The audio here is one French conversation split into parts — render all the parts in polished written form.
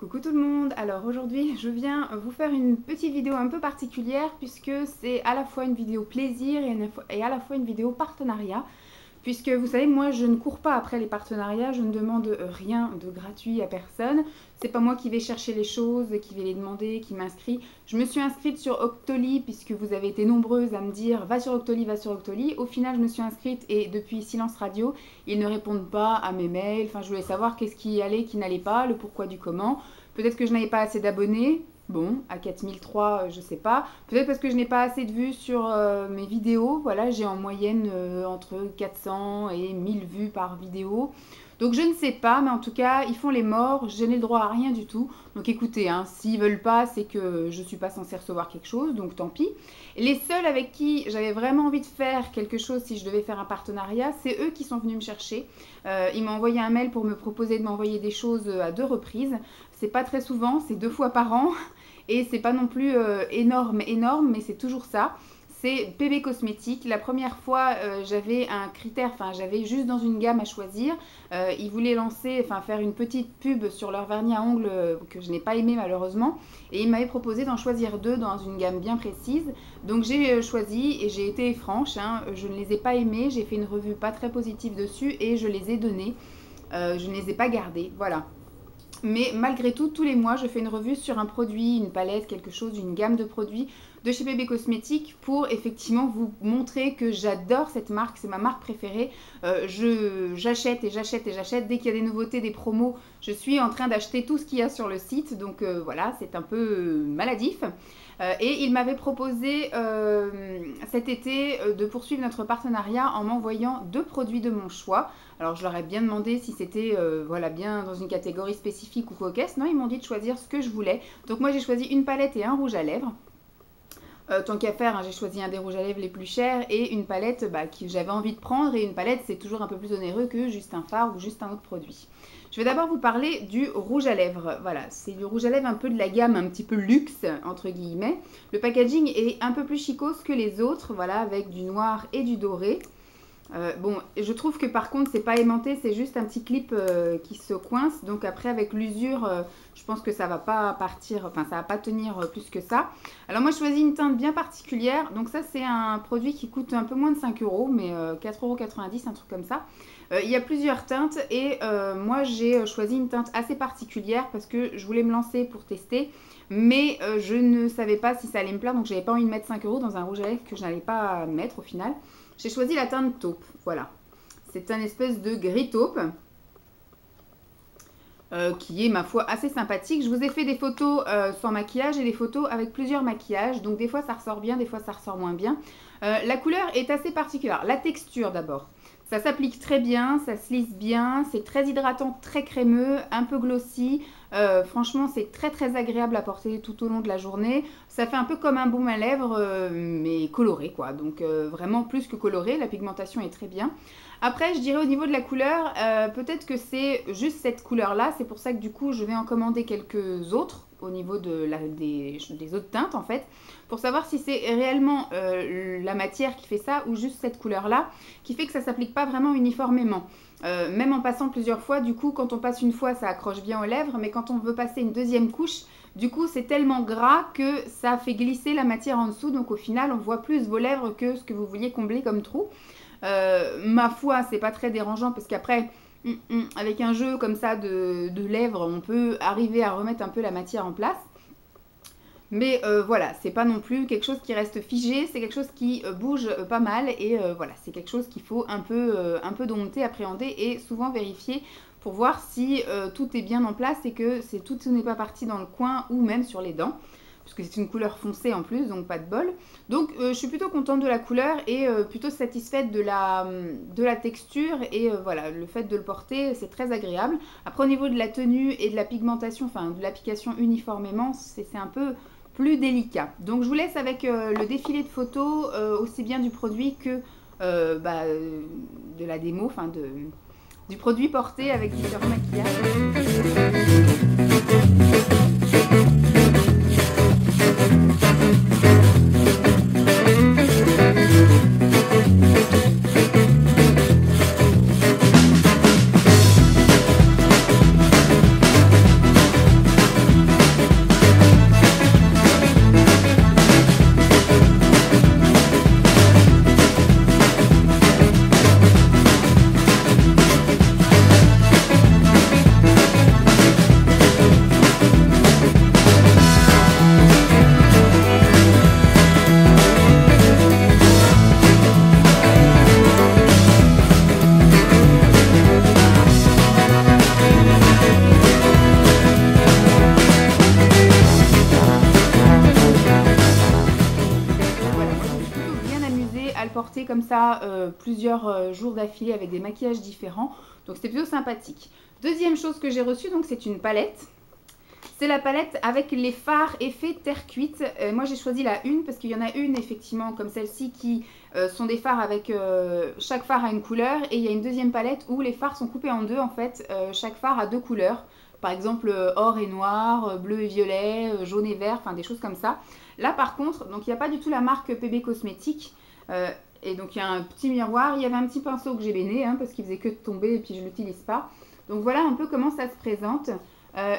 Coucou tout le monde, alors aujourd'hui je viens vous faire une petite vidéo un peu particulière puisque c'est à la fois une vidéo plaisir et à la fois une vidéo partenariat. Puisque vous savez, moi je ne cours pas après les partenariats, je ne demande rien de gratuit à personne. C'est pas moi qui vais chercher les choses, qui vais les demander, qui m'inscrit. Je me suis inscrite sur Octoly puisque vous avez été nombreuses à me dire va sur Octoly, va sur Octoly. Au final je me suis inscrite et depuis Silence Radio, ils ne répondent pas à mes mails. Enfin je voulais savoir qu'est-ce qui allait, qui n'allait pas, le pourquoi du comment. Peut-être que je n'avais pas assez d'abonnés. Bon, à 4003, je sais pas. Peut-être parce que je n'ai pas assez de vues sur mes vidéos. Voilà, j'ai en moyenne entre 400 et 1000 vues par vidéo. Donc je ne sais pas, mais en tout cas, ils font les morts. Je n'ai le droit à rien du tout. Donc écoutez, hein, s'ils veulent pas, c'est que je ne suis pas censée recevoir quelque chose. Donc tant pis. Et les seuls avec qui j'avais vraiment envie de faire quelque chose si je devais faire un partenariat, c'est eux qui sont venus me chercher. Ils m'ont envoyé un mail pour me proposer de m'envoyer des choses à 2 reprises. C'est pas très souvent, c'est 2 fois par an. Et c'est pas non plus énorme, mais c'est toujours ça. C'est PB Cosmétiques. La première fois, j'avais un critère, enfin j'avais juste dans une gamme à choisir. Ils voulaient lancer, enfin faire une petite pub sur leur vernis à ongles que je n'ai pas aimé malheureusement. Et ils m'avaient proposé d'en choisir 2 dans une gamme bien précise. Donc j'ai choisi et j'ai été franche, hein, je ne les ai pas aimés. J'ai fait une revue pas très positive dessus et je les ai donnés. Je ne les ai pas gardés, voilà. Mais malgré tout, tous les mois, je fais une revue sur un produit, une palette, quelque chose, une gamme de produits de chez PB Cosmétiques pour effectivement vous montrer que j'adore cette marque, c'est ma marque préférée. J'achète et j'achète et j'achète. Dès qu'il y a des nouveautés, des promos, je suis en train d'acheter tout ce qu'il y a sur le site. Donc voilà, c'est un peu maladif. Et il m'avait proposé cet été de poursuivre notre partenariat en m'envoyant 2 produits de mon choix. Alors je leur ai bien demandé si c'était voilà, bien dans une catégorie spécifique ou coquesse. Non, ils m'ont dit de choisir ce que je voulais. Donc moi j'ai choisi une palette et un rouge à lèvres. Tant qu'à faire, hein, j'ai choisi un des rouges à lèvres les plus chers et une palette que j'avais envie de prendre. Et une palette, c'est toujours un peu plus onéreux que juste un fard ou juste un autre produit. Je vais d'abord vous parler du rouge à lèvres. Voilà, c'est du rouge à lèvres un peu de la gamme un petit peu luxe, entre guillemets. Le packaging est un peu plus chicose que les autres, voilà, avec du noir et du doré. Bon, je trouve que par contre, c'est pas aimanté, c'est juste un petit clip qui se coince. Donc après, avec l'usure, je pense que ça va pas partir, enfin, ça va pas tenir plus que ça. Alors moi, je choisis une teinte bien particulière. Donc ça, c'est un produit qui coûte un peu moins de 5 €, mais 4,90 €, un truc comme ça. Il y a plusieurs teintes et moi, j'ai choisi une teinte assez particulière parce que je voulais me lancer pour tester. Mais je ne savais pas si ça allait me plaire, donc j'avais pas envie de mettre 5 € dans un rouge à lèvres que je n'allais pas mettre au final. J'ai choisi la teinte taupe, voilà. C'est un espèce de gris taupe qui est, ma foi, assez sympathique. Je vous ai fait des photos sans maquillage et des photos avec plusieurs maquillages. Donc des fois ça ressort bien, des fois ça ressort moins bien. La couleur est assez particulière. La texture d'abord. Ça s'applique très bien, ça se lisse bien, c'est très hydratant, très crémeux, un peu glossy. Franchement, c'est très très agréable à porter tout au long de la journée. Ça fait un peu comme un baume à lèvres, mais coloré quoi. Donc vraiment plus que coloré, la pigmentation est très bien. Après, je dirais au niveau de la couleur, peut-être que c'est juste cette couleur-là. C'est pour ça que du coup, je vais en commander quelques autres au niveau de des autres teintes en fait, pour savoir si c'est réellement la matière qui fait ça ou juste cette couleur-là, qui fait que ça ne s'applique pas vraiment uniformément. Même en passant plusieurs fois, du coup, quand on passe une fois, ça accroche bien aux lèvres, mais quand on veut passer une deuxième couche, du coup, c'est tellement gras que ça fait glisser la matière en dessous. Donc au final, on voit plus vos lèvres que ce que vous vouliez combler comme trou. Ma foi, c'est pas très dérangeant parce qu'après, avec un jeu comme ça de lèvres, on peut arriver à remettre un peu la matière en place. Mais voilà, c'est pas non plus quelque chose qui reste figé, c'est quelque chose qui bouge pas mal et voilà, c'est quelque chose qu'il faut un peu dompter, appréhender et souvent vérifier pour voir si tout est bien en place et que tout n'est pas parti dans le coin ou même sur les dents. Parce que c'est une couleur foncée en plus, donc pas de bol. Donc je suis plutôt contente de la couleur et plutôt satisfaite de la texture. Et voilà, le fait de le porter, c'est très agréable. Après au niveau de la tenue et de la pigmentation, enfin de l'application uniformément, c'est un peu plus délicat. Donc je vous laisse avec le défilé de photos, aussi bien du produit que de la démo, enfin du produit porté avec différents maquillages. porter comme ça plusieurs jours d'affilée avec des maquillages différents. Donc c'était plutôt sympathique. Deuxième chose que j'ai reçue, donc c'est une palette. C'est la palette avec les fards effets terre cuite. Moi j'ai choisi la une parce qu'il y en a une effectivement comme celle-ci qui sont des fards avec chaque fard a une couleur. Et il y a une deuxième palette où les fards sont coupés en deux en fait. Chaque fard a deux couleurs. Par exemple or et noir, bleu et violet, jaune et vert, enfin des choses comme ça. Là par contre, donc il n'y a pas du tout la marque PB Cosmétiques. Et donc il y a un petit miroir. Il y avait un petit pinceau que j'ai béné parce qu'il faisait que de tomber et puis je ne l'utilise pas. Donc voilà un peu comment ça se présente.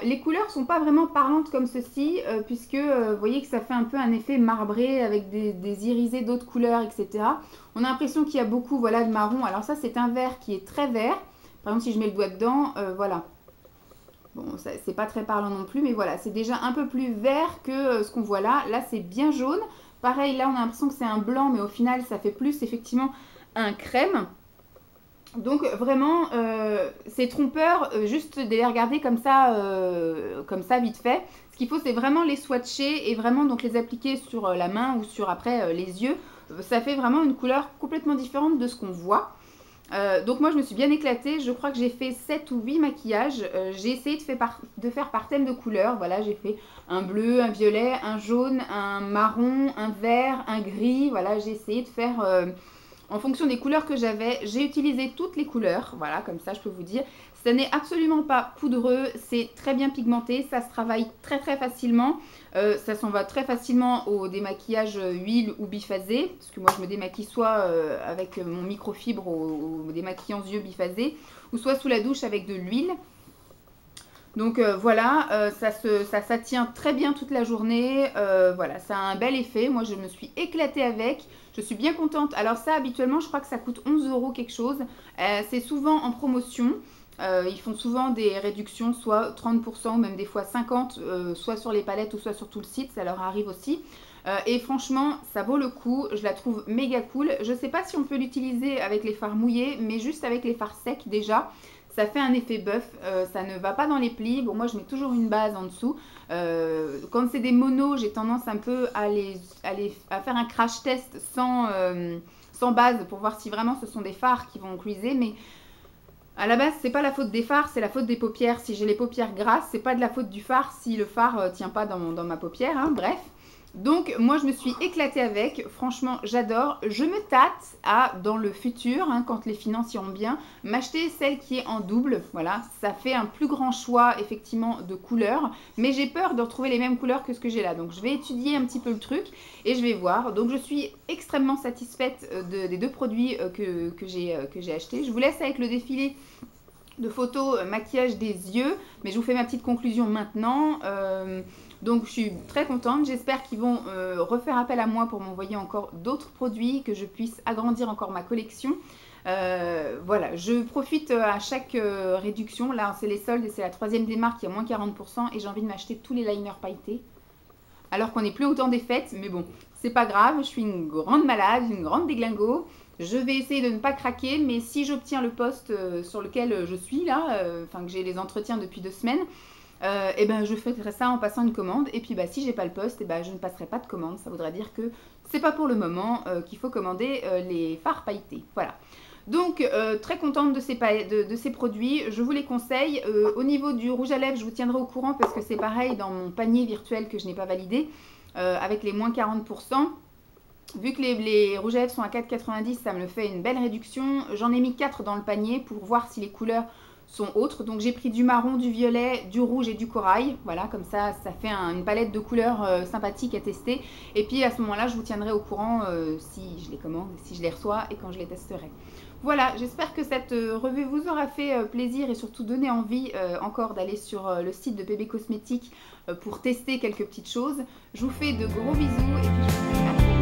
Les couleurs sont pas vraiment parlantes comme ceci, puisque vous voyez que ça fait un peu un effet marbré avec des irisés d'autres couleurs, etc. On a l'impression qu'il y a beaucoup voilà, de marron. Alors ça c'est un vert qui est très vert. Par exemple si je mets le doigt dedans, voilà. Bon, c'est pas très parlant non plus, mais voilà, c'est déjà un peu plus vert que ce qu'on voit là. Là c'est bien jaune. Pareil, là on a l'impression que c'est un blanc, mais au final ça fait plus effectivement un crème. Donc vraiment, c'est trompeur juste de les regarder comme ça vite fait. Ce qu'il faut, c'est vraiment les swatcher et vraiment donc les appliquer sur la main ou sur après les yeux. Ça fait vraiment une couleur complètement différente de ce qu'on voit. Donc moi, je me suis bien éclatée. Je crois que j'ai fait 7 ou 8 maquillages. J'ai essayé de faire par thème de couleurs. Voilà, j'ai fait un bleu, un violet, un jaune, un marron, un vert, un gris. Voilà, j'ai essayé de faire... en fonction des couleurs que j'avais, j'ai utilisé toutes les couleurs, voilà, comme ça je peux vous dire. Ce n'est absolument pas poudreux, c'est très bien pigmenté, ça se travaille très très facilement. Ça s'en va très facilement au démaquillage huile ou biphasé, parce que moi je me démaquille soit avec mon microfibre au démaquillant yeux biphasé, ou soit sous la douche avec de l'huile. Donc voilà, ça tient très bien toute la journée, voilà, ça a un bel effet. Moi je me suis éclatée avec, je suis bien contente. Alors ça habituellement je crois que ça coûte 11 € quelque chose, c'est souvent en promotion. Ils font souvent des réductions, soit 30% ou même des fois 50%, soit sur les palettes ou soit sur tout le site, ça leur arrive aussi. Et franchement, ça vaut le coup, je la trouve méga cool. Je ne sais pas si on peut l'utiliser avec les fards mouillés, mais juste avec les fards secs déjà. Ça fait un effet bœuf, ça ne va pas dans les plis. Bon, moi je mets toujours une base en dessous. Quand c'est des monos, j'ai tendance un peu à faire un crash test sans base pour voir si vraiment ce sont des fards qui vont griser. Mais à la base, c'est pas la faute des fards, c'est la faute des paupières. Si j'ai les paupières grasses, c'est pas de la faute du fard si le fard tient pas dans ma paupière. Bref. Donc moi je me suis éclatée avec, franchement j'adore. Je me tâte à, dans le futur, quand les finances iront bien, m'acheter celle qui est en double. Voilà, ça fait un plus grand choix effectivement de couleurs, mais j'ai peur de retrouver les mêmes couleurs que ce que j'ai là. Donc je vais étudier un petit peu le truc et je vais voir. Donc je suis extrêmement satisfaite des deux produits que j'ai achetés. Je vous laisse avec le défilé de photos maquillage des yeux, mais je vous fais ma petite conclusion maintenant. Donc je suis très contente, j'espère qu'ils vont refaire appel à moi pour m'envoyer encore d'autres produits, que je puisse agrandir encore ma collection. Voilà, je profite à chaque réduction, là c'est les soldes et c'est la troisième des marques, il y a moins 40% et j'ai envie de m'acheter tous les liners pailletés. Alors qu'on n'est plus au temps des fêtes, mais bon, c'est pas grave, je suis une grande malade, une grande déglingo. Je vais essayer de ne pas craquer, mais si j'obtiens le poste sur lequel je suis là, que j'ai les entretiens depuis 2 semaines, et ben je ferai ça en passant une commande. Et puis si j'ai pas le poste, je ne passerai pas de commande. Ça voudra dire que c'est pas pour le moment qu'il faut commander les fards pailletés. Voilà. Donc très contente de ces produits, je vous les conseille. Au niveau du rouge à lèvres, je vous tiendrai au courant parce que c'est pareil dans mon panier virtuel que je n'ai pas validé, avec les moins 40%. Vu que les rouges à lèvres sont à 4,90, ça me fait une belle réduction. J'en ai mis 4 dans le panier pour voir si les couleurs sont autres. Donc j'ai pris du marron, du violet, du rouge et du corail. Voilà, comme ça fait une palette de couleurs sympathique à tester. Et puis à ce moment-là, je vous tiendrai au courant si je les commande, si je les reçois et quand je les testerai. Voilà, j'espère que cette revue vous aura fait plaisir et surtout donné envie encore d'aller sur le site de PB Cosmétiques pour tester quelques petites choses. Je vous fais de gros bisous et puis je vous dis à très bientôt.